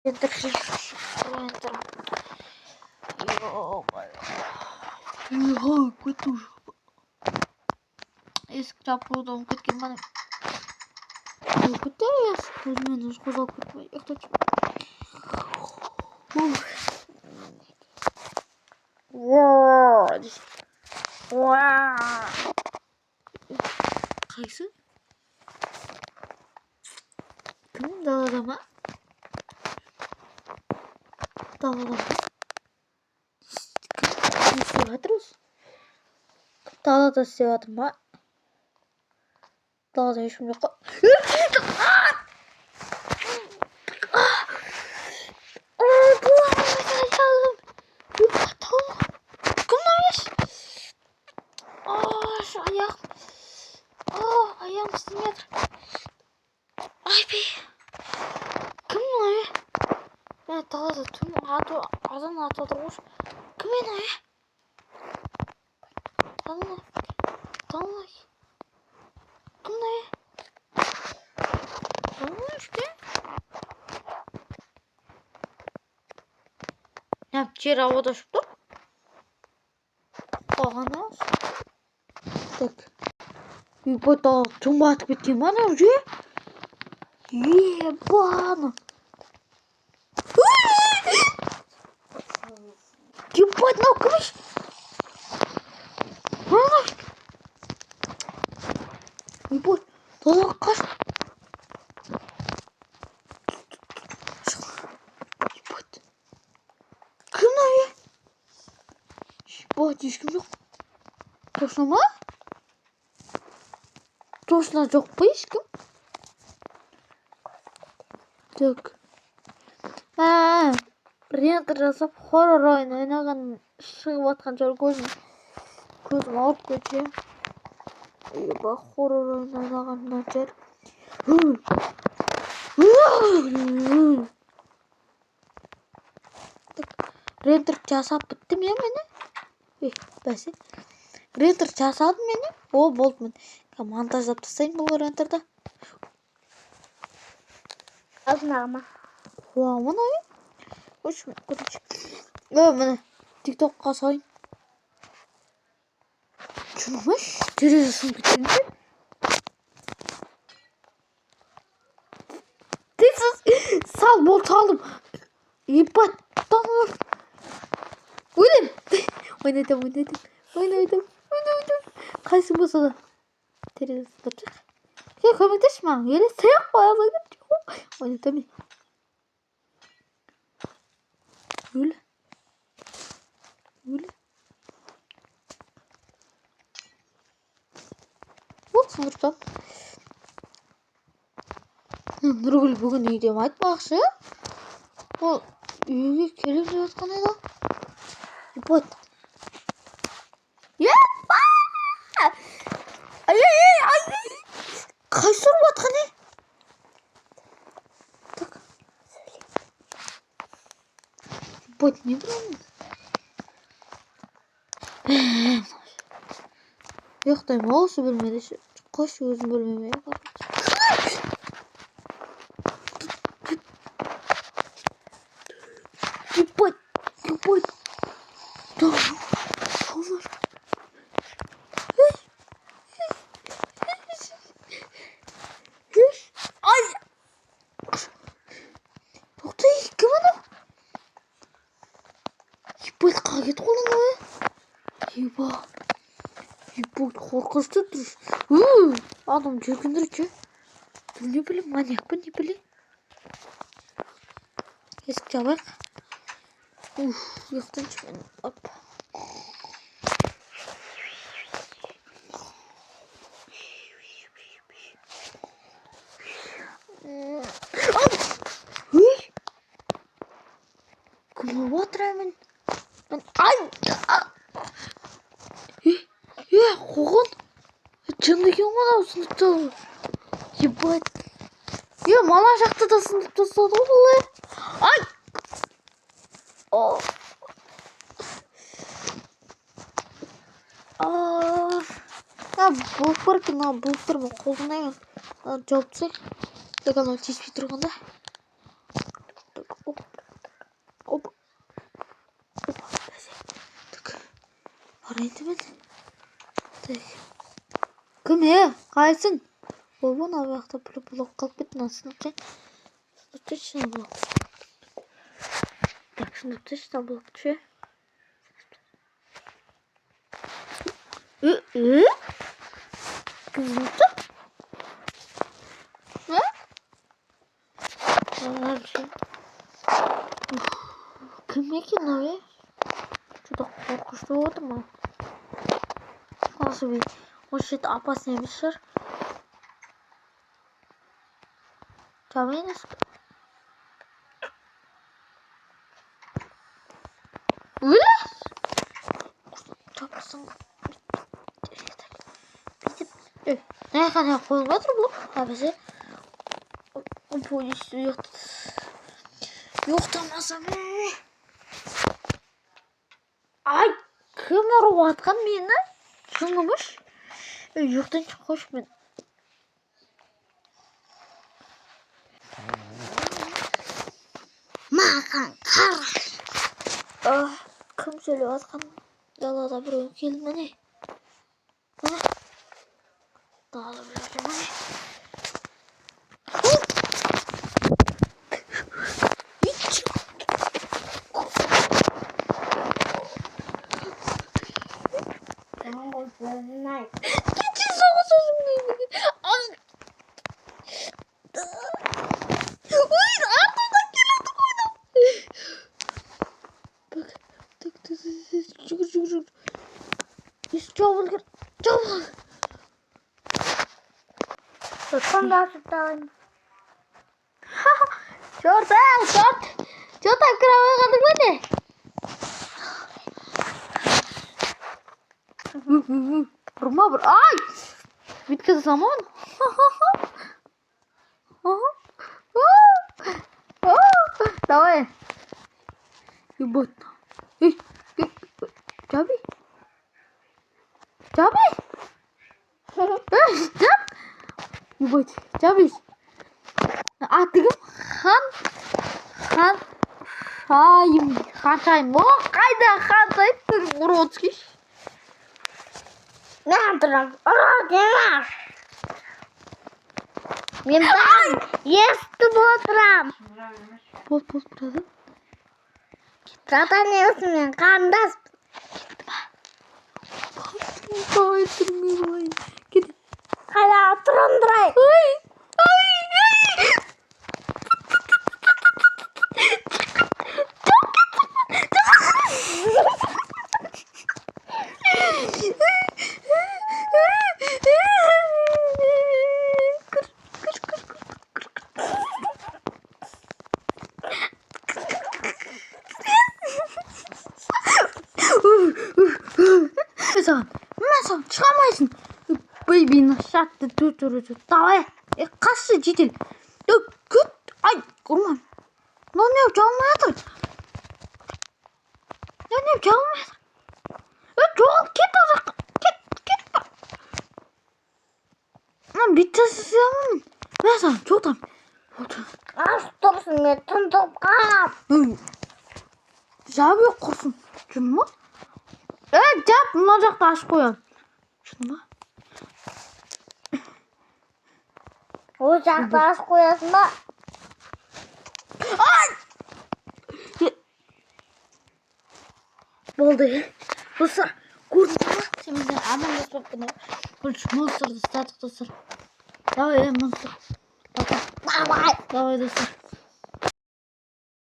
Enter. Йоо, кутуш. Есік жабылуды ұмытып кеткен бе? Көтерес, көзімен өзі қозғалып кетпей, ұйықтап жүр. Қайсы? Кім далада ма? Далада ма? Не істеп жатырмыз? Далада істеп жатыр ма? Далада ешкім жоқ қой. Ayağım istemiyordu. Ay be. Kim o ya? Ben daha da tüm adam atladı olmuş. Kim o ya? Tamam. Kim o ya? Tamam işte. Ne yapacağız havada şurada? Bağına. Tak. Ебать, тумбат кеткен ба ана уже? Ебано. Ебать, мынау кім еш? Ебать, далаға қаш. Ебать. Кім мынау е? Ебать, ешкім жоқ. Точно ма? Точно жоқ па ешкім? Так. Рентер жасап хоррор ойын ойнаған шығып атқан жол көзім ауырып кетсе. Еба хоррор ойын ойнаған начар. Рентер жасап біттім е мені. Бәсе. Рентер жасадым мені. О, болды мен. Монтаждап тастайын бұл рентерді. Азынағыма. Мына ойын. Өшім, көрінші. Мені тиктокқа сайын. Шынымаш, терезесін кеткенде. Тексіз, сал бол салдым. Ебат, таңыр. Ойнайтам. Қайсы болса да. Терезесі тұрчық. Көмектеші маған, елестей-ақ қоямайды. Ойнайтам. Өлі. Ол сындыртам. Нұргүл бүгін үйдем айтпақшы. Ол үйге келіп жатқан еді. Ебат. Қайсы ұрып атқан е? Так. Ебат, не білемін? Ұйықтаймын, осы бөлмеде ше. Қойшы өзім бөлмеме. Ебать. Ай! Тоқтай, кім ана? Ебать, қаға кетіп қалдың ба? Ебать, қорқынышты тұрыш. Адам жүргендіріп. Не білем, маньяк па, не білем. Есік жабайық. Ұйықтаншы мен. Кім отырамын? Ай! Қоғын? Жынды екен ғой ау сынып тастады. Ебать. Мана жақты да сынып тастады ғой бұл. Ай! Болып бар екен, болып тұр ма қолдың аяғын. Жауып тастайық. Так, анау тиіспей тұрғанда. Айтмал. Так. Кім қайсың? Обон абақта блок қалып кеттің астына. Точно блок. Так, şimdi точно блок че? Круто. А? Вообще. Кім екен ау? Что-то қорқынышты отыр ма? Осы жерде опасный емес шығар. Жамайныз. Өлі? Жапырсың. Бүйтіп. Қана қойылып жатыр бұл. Әбізе. Полис ұйықтамасам. Ай, кім ұрып атқан мені? Шыңғымыш? Ұйықтан қош мен. Маған қара. Кім сөйлеп атқан? Далада біреу келді міне. Далада біреу келді міне. Keçи соғысың деймін. Ой, артымдан келеді қойды. Так, жүгір. Жабыл кер. Қонда сұқтағын. Жорта кірамай қалдың ба не? Ұрма бір. Ай! Бүйткі заман. Давай. Ебать. Жаби. Ебать. Жаби. Атығым хан шайым. О, қайда хан шайым? Уродский. Нәдірім, ұродымаш. Мен естіп отырам. Бол, браза. Жата немісің мен қандас. Кетті ба? Бай, тұрмай. Кетті. Қайда тұрындырай. Ой. Мен шығамайсың. Бейбейін шатты түр. Давай. Қасы жетел. Күт. Ай, ұрман. Мынау не жалмай атыр. Жоғал, кет о жаққа. Кет. Биттесі сиямын. Мен саған жоқтам. Аш тұрсын, мен тұндып қап. Жабы құрсын. Жүн ма? Жап, мына жақта ашып қоям. Жүн ма? О жақта ашып қоясың ба? Ай! Болды. Достар, көрдіңіз ба? Сен менен амандаспаппын. Монстрды статық достар. Давай, монстр. Давай, достар.